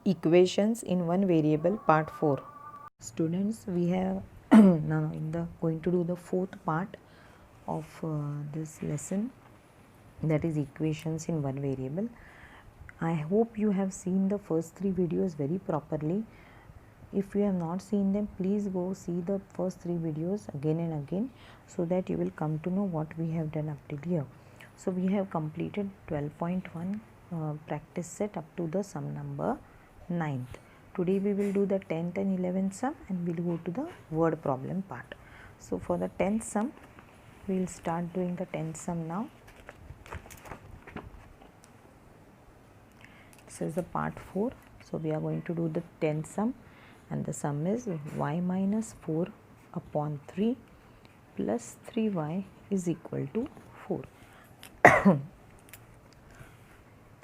Equations in one variable part 4. Students, we have now going to do the fourth part of this lesson, that is equations in one variable. I hope you have seen the first 3 videos very properly. If you have not seen them, please go see the first 3 videos again and again, so that you will come to know what we have done up till here. So we have completed 12.1 practice set up to the sum number 9th. Today we will do the 10th and 11th sum, and we will go to the word problem part. So for the 10th sum, we will start doing the 10th sum now. This is the part 4. So we are going to do the 10th sum, and the sum is y minus 4 upon 3 plus 3y is equal to 4.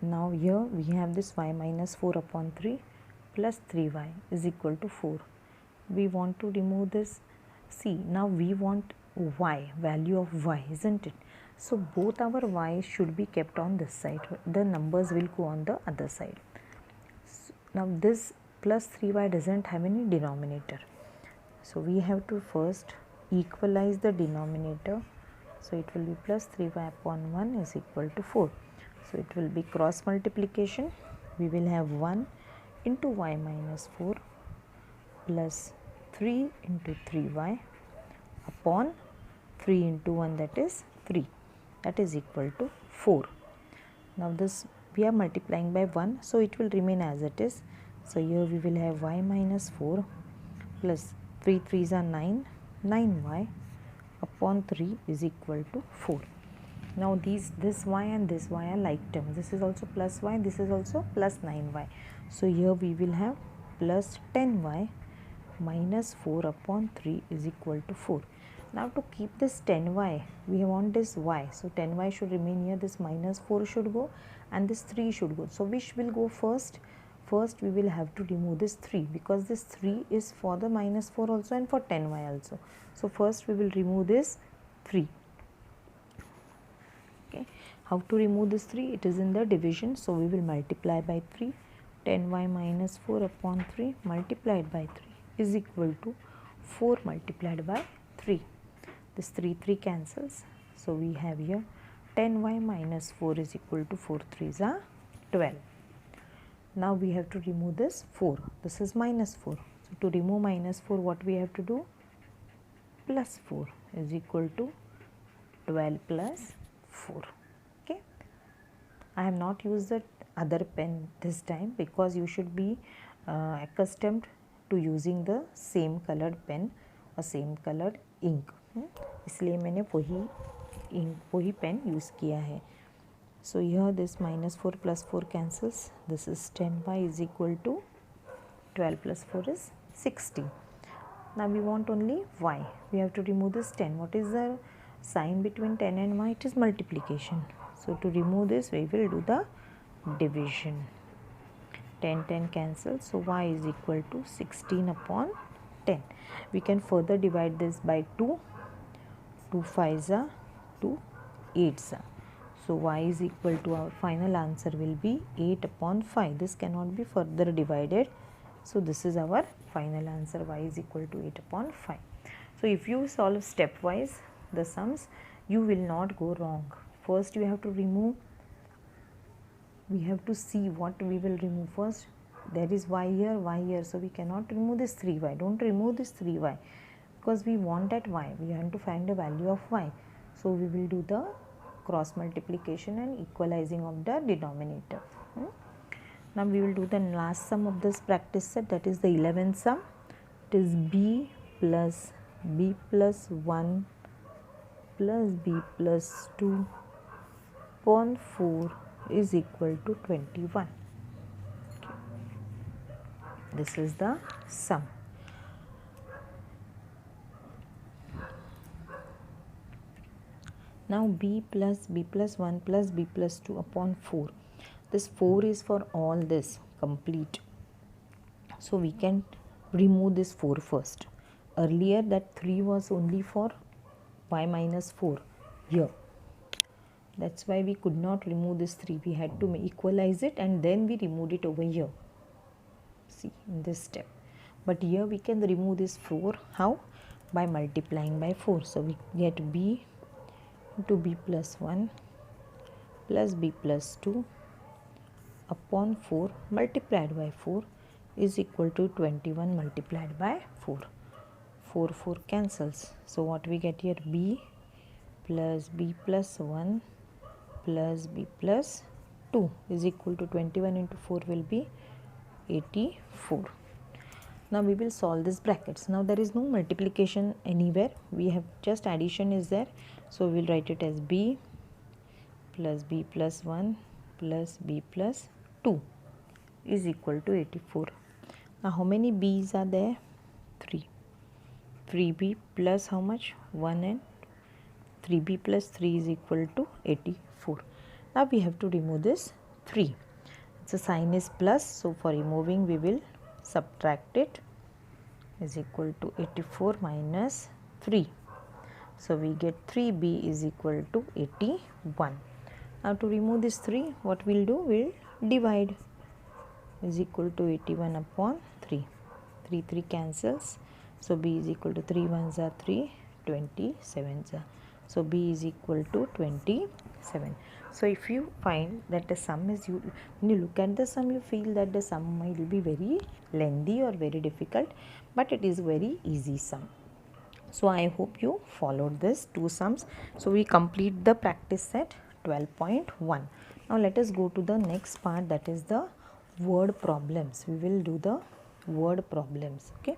Now here we have this y minus 4 upon 3 plus 3y is equal to 4. We want to remove this. See, now we want y, value of y, isn't it? So both our y should be kept on this side. The numbers will go on the other side. So now this plus 3y doesn't have any denominator. So we have to first equalize the denominator. So it will be plus 3y upon 1 is equal to 4. So it will be cross multiplication. We will have 1 into y minus 4 plus 3 into 3y upon 3 into 1, that is 3, that is equal to 4. Now this we are multiplying by 1, so it will remain as it is. So here we will have y minus 4 plus 3 3s are 9, 9y upon 3 is equal to 4. Now this y and this y are like terms. This is also plus y, this is also plus 9y. So here we will have plus 10y minus 4 upon 3 is equal to 4. Now to keep this 10y, we want this y. So 10y should remain here, this minus 4 should go, and this 3 should go. So which will go first? First we will have to remove this 3, because this 3 is for the minus 4 also and for 10y also. So first we will remove this 3. Okay, how to remove this 3? It is in the division, so we will multiply by 3. 10y minus 4 upon 3 multiplied by 3 is equal to 4 multiplied by 3. This 3 cancels, so we have here 10y minus 4 is equal to 4 3s are 12. Now we have to remove this 4. This is minus 4. So to remove minus 4, what we have to do? Plus 4 is equal to 12 plus 4. Okay, I have not used the other pen this time, because you should be accustomed to using the same colored pen or same colored ink. इसलिए मैंने वही pen use किया है. So here this minus 4 plus 4 cancels. This is 10y is equal to 12 plus 4 is 16. Now we want only y. We have to remove this 10. What is the sign between 10 and y? It is multiplication. So to remove this, we will do the division. 10 cancels. So y is equal to 16 upon 10. We can further divide this by 2. 2 5s are 2 8s are. So y is equal to, our final answer will be 8 upon 5. This cannot be further divided. So this is our final answer, y is equal to 8 upon 5. So if you solve stepwise the sums, you will not go wrong. First you have to remove, we have to see what we will remove first. There is y here, so we cannot remove this 3y. Don't remove this 3y, because we want that y. We want to find the value of y. So we will do the cross multiplication and equalizing of the denominator. Now we will do the last sum of this practice set, that is the 11th sum. It is b plus 1 plus b plus 2 upon 4 is equal to 21. This is the sum. Now b plus 1 plus b plus 2 upon 4. This 4 is for all this complete. So we can remove this 4 first. Earlier that 3 was only for y minus 4 here. That's why we could not remove this 3. We had to equalize it, and then we removed it over here. see in this step. But here we can remove this 4. How? By multiplying by 4. So we get b into b plus 1 plus b plus 2 upon 4 multiplied by 4 is equal to 21 multiplied by 4. 4 cancels. So what we get here? b plus 1 plus b plus 2 is equal to 21 into 4 will be 84. Now we will solve this brackets. Now there is no multiplication anywhere, we have just addition is there, so we will write it as b plus 1 plus b plus 2 is equal to 84. Now how many b's are there? 3. 3b plus how much? 1 and 3b plus 3 is equal to 84. Now we have to remove this 3. So sign is plus, so for removing we will subtract it, is equal to 84 minus 3. So we get 3b is equal to 81. Now to remove this 3, what we'll do? We'll divide, is equal to 81 upon 3. 3 cancels. So b is equal to 3 ones are 3, 27s are. So b is equal to 27. So if you find that the sum is, when you look at the sum, you feel that the sum might be very lengthy or very difficult, but it is very easy sum. So I hope you followed this 2 sums. So we complete the practice set 12.1. Now let us go to the next part, that is the word problems. We will do the word problems. Okay.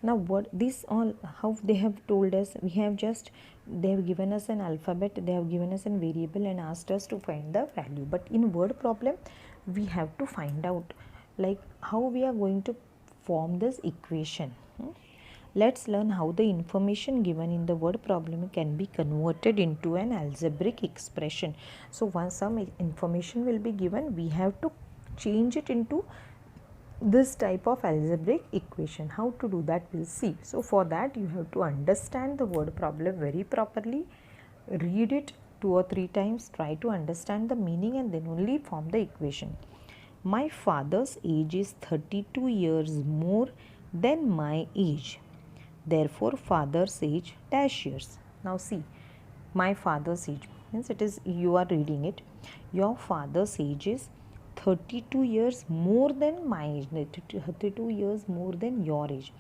Now what this all, how they have told us, we have just, they have given us an alphabet, they have given us a variable and asked us to find the value. But in word problem we have to find out like how we are going to form this equation. Let's learn how the information given in the word problem can be converted into an algebraic expression. So once some information will be given, we have to change it into this type of algebraic equation. How to do that we'll see. So for that you have to understand the word problem very properly, read it 2 or 3 times, try to understand the meaning and then only form the equation. My father's age is 32 years more than my age. Therefore father's age dash years. Now see, my father's age means it is, you are reading it, your father's age is 32 years more than my age, 32 years more than your age.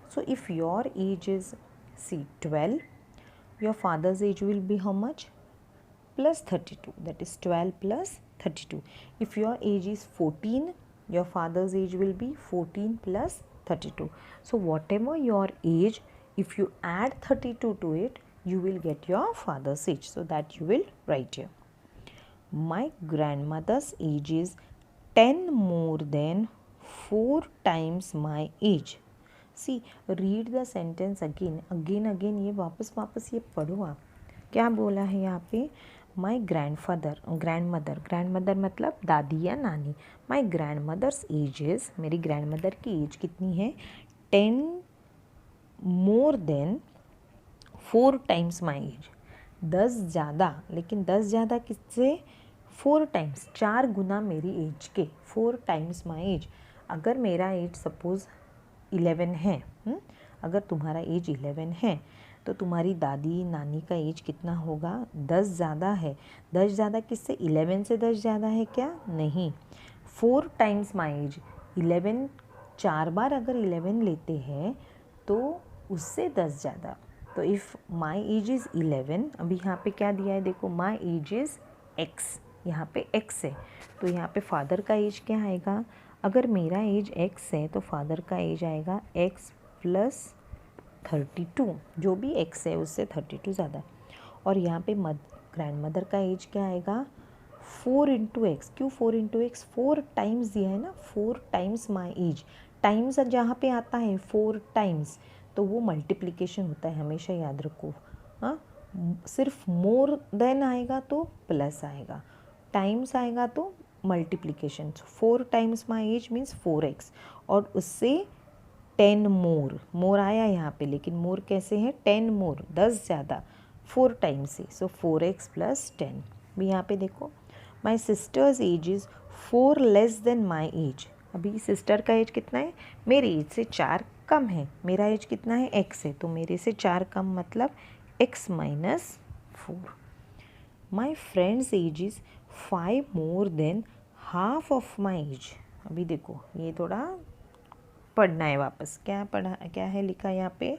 So if your age is, see, 12, your father's age will be how much? Plus 32, that is 12 plus 32. If your age is 14, your father's age will be 14 plus 32. So whatever your age, if you add 32 to it, you will get your father's age. So that you will write here. My grandmother's age is 10 more than 4 times my age. See, read the sentence again. ये वापस ये पढ़ो आप. क्या बोला है यहाँ पे? My grandmother मतलब दादी या नानी. My grandmother's age is, मेरी grandmother की age कितनी है? 10 more than 4 times my age. 10 ज़्यादा, लेकिन 10 ज़्यादा किससे? 4 टाइम्स, 4 गुना मेरी एज के, 4 टाइम्स माई एज. अगर मेरा एज सपोज 11 है, अगर तुम्हारा एज 11 है तो तुम्हारी दादी नानी का एज कितना होगा? 10 ज़्यादा है. 10 ज़्यादा किससे? 11 से 10 ज़्यादा है क्या? नहीं. 4 टाइम्स माई एज, 11 4 बार अगर 11 लेते हैं तो उससे 10 ज़्यादा. तो इफ़ माई एज इज़ 11, अभी यहाँ पे क्या दिया है देखो, माई एज इज़ x, यहाँ पे x है तो यहाँ पे फादर का एज क्या आएगा? अगर मेरा एज x है तो फादर का एज आएगा x प्लस 32, जो भी x है उससे 32 ज़्यादा. और यहाँ पे ग्रैंड मदर का एज क्या आएगा? 4 इंटू एक्स. क्यों 4 इंटू एक्स? 4 टाइम्स दिया है ना, 4 टाइम्स माई एज. टाइम्स जहाँ पे आता है 4 टाइम्स तो वो मल्टीप्लिकेशन होता है, हमेशा याद रखो. हाँ, सिर्फ मोर देन आएगा तो प्लस आएगा, टाइम्स आएगा तो multiplication. 4 times my as means 4x और उससे 10 मोर आया यहाँ पे, लेकिन मोर कैसे है? 10 मोर, 10 ज़्यादा, 4 टाइम्स से. So 4x plus 10. भी यहाँ पे देखो, my sister's age is 4 less than my age. अभी सिस्टर का एज कितना है, मेरी एज से 4 कम है, मेरा एज कितना है x है, तो मेरे से 4 कम मतलब x minus 4। My friend's age is 5 more than half of my age. अभी देखो ये थोड़ा पढ़ना है वापस, क्या है लिखा यहाँ पे,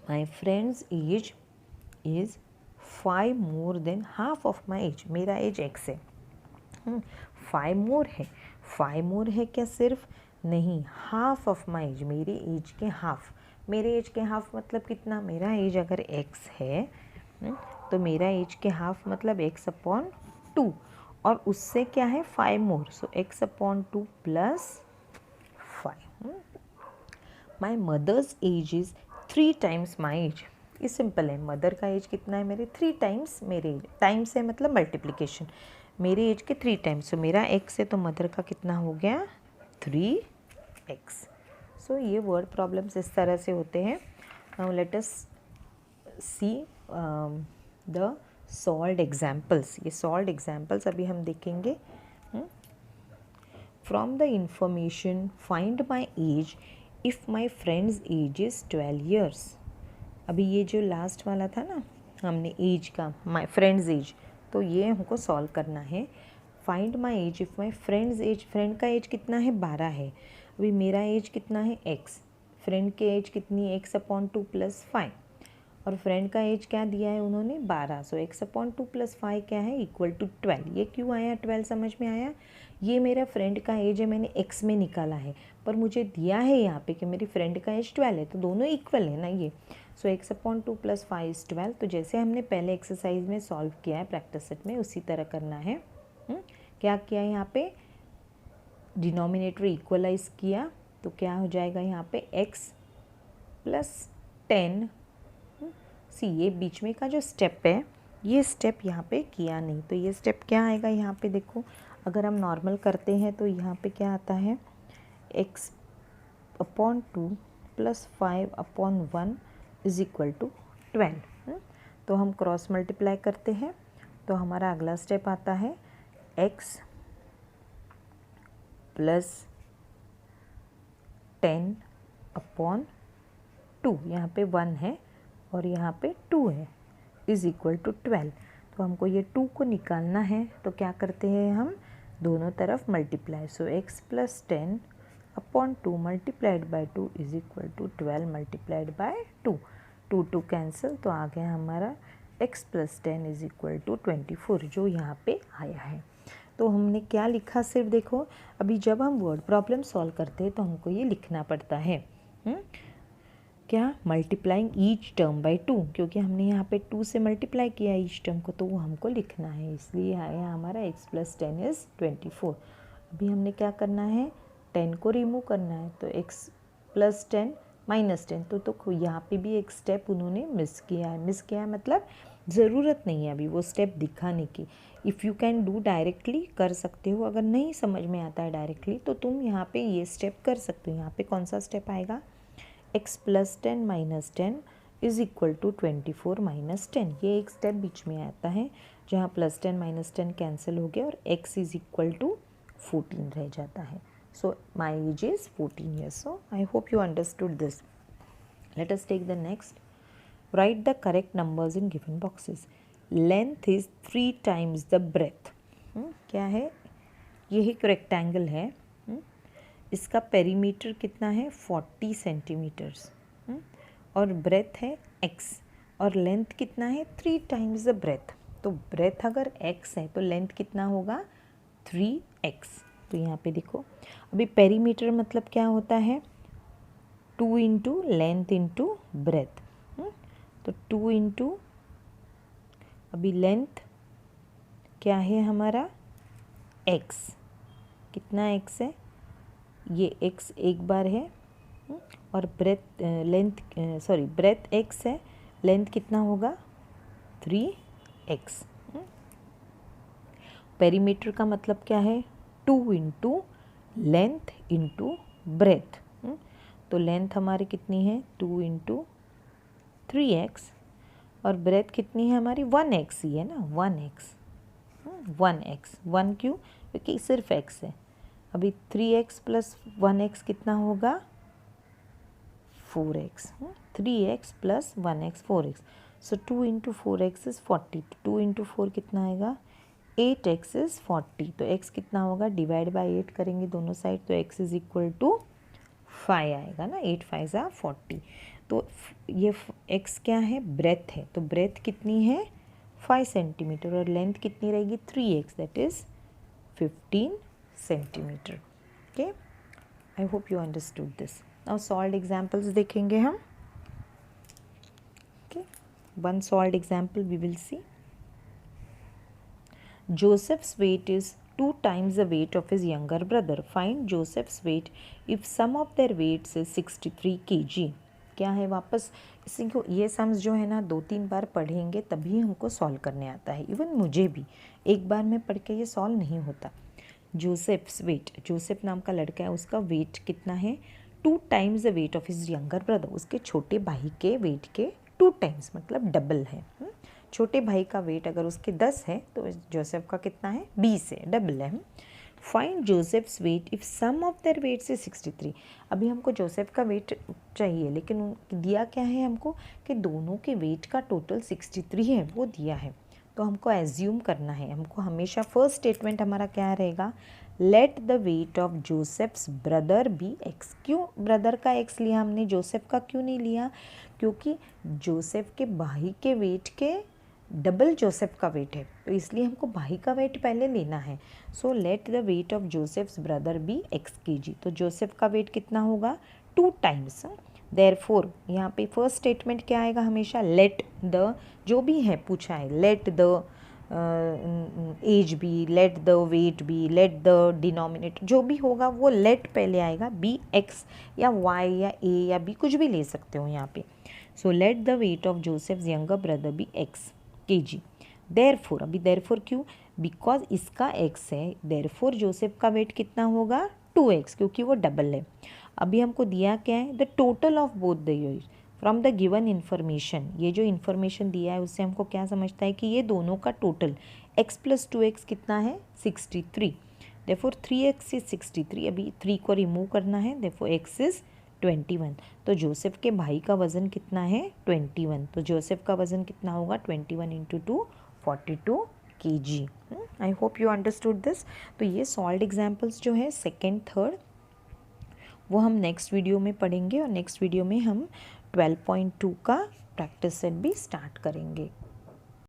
my friend's age is 5 more than half of my age, मेरा एज x है, 5 मोर है, 5 मोर है क्या सिर्फ, नहीं, हाफ ऑफ माई एज, मेरे एज के हाफ, मेरे एज के हाफ मतलब कितना, मेरा एज अगर x है तो मेरा एज के हाफ मतलब x अपॉन 2, और उससे क्या है 5 more, so x upon 2 plus 5। My mother's age is 3 times my age, ये सिंपल है, मदर का एज कितना है मेरे 3 टाइम्स मेरे एज, टाइम्स है मतलब मल्टीप्लिकेशन, मेरे एज के 3 टाइम्स, सो मेरा x है तो मदर का कितना हो गया 3x। सो ये वर्ड प्रॉब्लम्स इस तरह से होते हैं। Now let us see the solved examples, ये सॉल्व्ड एग्जाम्पल्स अभी हम देखेंगे। From the information find my age if my friend's age is 12 years. अभी ये जो लास्ट वाला था ना, हमने एज का, माई फ्रेंड्स एज, तो ये हमको सॉल्व करना है। Find my age if my friend's age, friend का एज कितना है 12 है, अभी मेरा एज कितना है x, फ्रेंड के एज कितनी है x अपॉन 2 प्लस 5, और फ्रेंड का एज क्या दिया है उन्होंने 12, सो x अपॉन 2 प्लस 5 क्या है इक्वल टू 12। ये क्यों आया 12 समझ में आया, ये मेरा फ्रेंड का एज है, मैंने x में निकाला है, पर मुझे दिया है यहाँ पे कि मेरी फ्रेंड का एज 12 है, तो दोनों इक्वल है ना ये, सो x अपॉन 2 प्लस 5 इज़ 12। तो जैसे हमने पहले एक्सरसाइज में सॉल्व किया है प्रैक्टिस सेट में, उसी तरह करना है। क्या किया है यहाँ पे, डिनोमिनेटर इक्वलाइज किया, तो क्या हो जाएगा यहाँ पे x प्लस 10, सी ये बीच में का जो स्टेप है, ये स्टेप यहाँ पे किया नहीं, तो ये स्टेप क्या आएगा यहाँ पे देखो, अगर हम नॉर्मल करते हैं तो यहाँ पे क्या आता है x upon 2 plus 5 upon 1 is equal to 12। तो हम क्रॉस मल्टीप्लाई करते हैं, तो हमारा अगला स्टेप आता है x प्लस 10 अपॉन 2, यहाँ पे 1 है और यहाँ पे 2 है, इज़ इक्वल टू 12। तो हमको ये 2 को निकालना है, तो क्या करते हैं हम, दोनों तरफ multiply, so x plus 10 upon 2 multiplied by 2 is equal to 12 multiplied by 2, 2 cancel, तो आ गया हमारा x plus 10 is equal to 24, जो यहाँ पे आया है। तो हमने क्या लिखा, सिर्फ देखो, अभी जब हम वर्ड प्रॉब्लम सॉल्व करते हैं तो हमको ये लिखना पड़ता है, क्या, मल्टीप्लाइंग ईच टर्म बाय 2, क्योंकि हमने यहाँ पे 2 से मल्टीप्लाई किया ईच टर्म को, तो वो हमको लिखना है, इसलिए आया हमारा x प्लस 10 इज़ 24। अभी हमने क्या करना है, 10 को रिमूव करना है, तो x प्लस 10 माइनस 10, तो यहाँ पे भी एक स्टेप उन्होंने मिस किया है, मतलब ज़रूरत नहीं है अभी वो स्टेप दिखाने की। If you can do directly कर सकते हो, अगर नहीं समझ में आता है डायरेक्टली तो तुम यहाँ पे ये स्टेप कर सकते हो। यहाँ पे कौन सा स्टेप आएगा, x plus 10 minus 10 is equal to 24 minus 10, ये एक स्टेप बीच में आता है जहाँ प्लस 10 माइनस 10 कैंसिल हो गया और x इज़ इक्वल टू 14 रह जाता है। So my age is 14 years. So I hope you understood this. Let us take the next. Write the correct numbers in given boxes. Length is 3 times the breadth. क्या है, ये एक rectangle है, इसका perimeter कितना है 40 सेंटीमीटर्स, और breath है x, और लेंथ कितना है 3 टाइम्स द ब्रेथ। तो ब्रेथ अगर x है तो लेंथ कितना होगा 3x। तो यहाँ पे देखो, अभी पेरीमीटर मतलब क्या होता है 2 इंटू लेंथ इंटू ब्रेथ, तो 2 इंटू, अभी लेंथ क्या है हमारा x, कितना x है, ये x एक बार है, और ब्रेथ ब्रेथ x है, लेंथ कितना होगा 3x। पेरीमीटर का मतलब क्या है 2 इंटू लेंथ इंटू ब्रेथ, तो लेंथ हमारी कितनी है 2 इंटू 3x, और ब्रेथ कितनी है हमारी 1x ही है ना, 1x, 1x, 1 क्यों, क्योंकि सिर्फ x है। अभी 3x प्लस 1x कितना होगा 4x, 3x plus 1x 4x, so 2 into 4x is 40, 2 into 4 कितना आएगा 8x इज़ 40, तो x कितना होगा डिवाइड बाय 8 करेंगे दोनों साइड तो x इज़ इक्वल टू 5 आएगा ना, 8 5 ज़ा 40। तो ये x क्या है ब्रेथ है, तो ब्रेथ कितनी है 5 सेंटीमीटर और लेंथ कितनी रहेगी 3x that is 15 centimetre. Okay, I hope you understood this. Now solved examples देखेंगे हम। Okay, one solved example we will see. Joseph's weight is 2 times the weight of his younger brother. Find Joseph's weight if sum of their weights is 63 kg. क्या है वापस इसी को ये sums जो है ना 2-3 बार पढ़ेंगे तभी हमको सॉल्व करने आता है। इवन मुझे भी एक बार में पढ़ के ये सॉल्व नहीं होता। जोसेफ्स वेट, जोसेफ नाम का लड़का है उसका वेट कितना है 2 times the weight of his younger brother, उसके छोटे भाई के वेट के 2 टाइम्स मतलब डबल है। छोटे भाई का वेट अगर उसके 10 है तो जोसेफ का कितना है 20 है, डबल है। Find Joseph's weight if sum of their weight से 63। अभी हमको जोसेफ का वेट चाहिए लेकिन दिया क्या है हमको कि दोनों के वेट का टोटल 63 है वो दिया है। तो हमको एज्यूम करना है, हमको हमेशा फर्स्ट स्टेटमेंट हमारा क्या रहेगा let the weight of Joseph's brother be X. क्यों ब्रदर का एक्स लिया हमने, जोसेफ का क्यों नहीं लिया, क्योंकि जोसेफ के भाई के वेट के डबल जोसेफ का वेट है तो इसलिए हमको भाई का वेट पहले लेना है। So let the weight of Joseph's brother be X kg, तो जोसेफ का वेट कितना होगा 2 टाइम्स। देयरफॉर यहाँ पे फर्स्ट स्टेटमेंट क्या आएगा हमेशा लेट द, जो भी है पूछा है let the age be, let the weight be, let the denominator, जो भी होगा वो लेट पहले आएगा, बी एक्स या वाई या ए या बी कुछ भी ले सकते हो यहाँ पे। So let the weight of Joseph's younger brother be X kg। Therefore, अभी देयरफॉर क्यों, बिकॉज इसका x है, देयरफॉर जोसेफ का वेट कितना होगा 2x क्योंकि वो डबल है। अभी हमको दिया क्या है the total of both the years from the given information, ये जो इन्फॉर्मेशन दिया है उससे हमको क्या समझता है कि ये दोनों का टोटल x प्लस 2x कितना है 63, देयरफॉर 3x इज 63, अभी 3 को रिमूव करना है, देयरफॉर x इज 21। तो जोसेफ के भाई का वज़न कितना है 21, तो जोसेफ का वज़न कितना होगा 21 into 2 42 kg। I hope you understood this. तो ये सॉल्व्ड एग्जाम्पल्स जो है सेकेंड थर्ड वो हम नेक्स्ट वीडियो में पढ़ेंगे और नेक्स्ट वीडियो में हम 12.2 का प्रैक्टिस सेट भी स्टार्ट करेंगे।